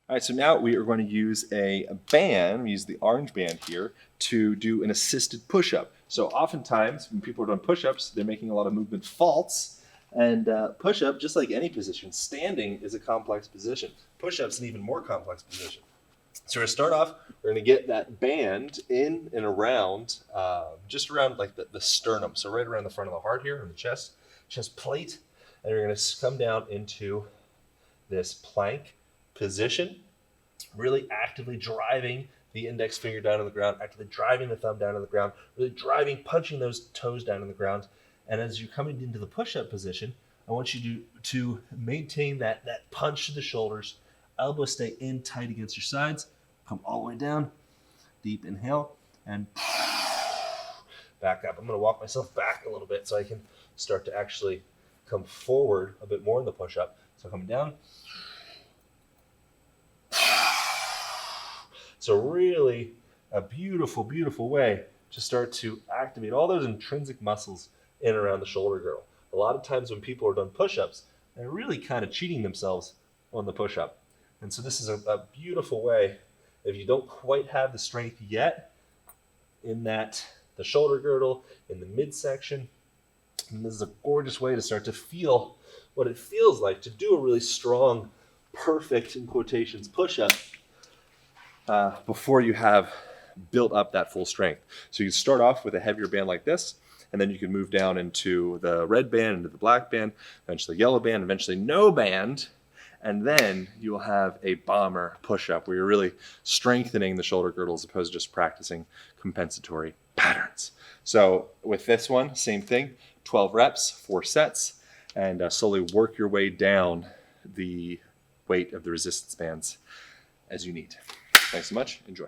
All right, so now we are going to use a band, we use the orange band here, to do an assisted push-up. So oftentimes when people are doing push-ups, they're making a lot of movement faults. And push-up, just like any position, standing is a complex position. Push-up's an even more complex position. So we're going to start off, we're going to get that band in and around, just around like the sternum. So right around the front of the heart here, and the chest plate. And we're going to come down into this plank position, really actively driving the index finger down on the ground, actively driving the thumb down on the ground, really punching those toes down on the ground. And as you're coming into the push-up position, I want you to maintain that punch to the shoulders, elbows stay in tight against your sides, come all the way down, deep inhale, and back up. I'm going to walk myself back a little bit so I can start to actually come forward a bit more in the push-up. So coming down. So really a beautiful, beautiful way to start to activate all those intrinsic muscles in and around the shoulder girdle. A lot of times when people are doing push-ups, they're really kind of cheating themselves on the push-up. And so this is a beautiful way, if you don't quite have the strength yet in the shoulder girdle, in the midsection, and this is a gorgeous way to start to feel what it feels like to do a really strong, perfect, in quotations, push-up before you have built up that full strength. So you start off with a heavier band like this, and then you can move down into the red band, into the black band, eventually yellow band, eventually no band, and then you'll have a bomber push-up where you're really strengthening the shoulder girdle as opposed to just practicing compensatory patterns. So with this one, same thing, 12 reps, 4 sets, and slowly work your way down the weight of the resistance bands as you need. Thanks so much. Enjoy.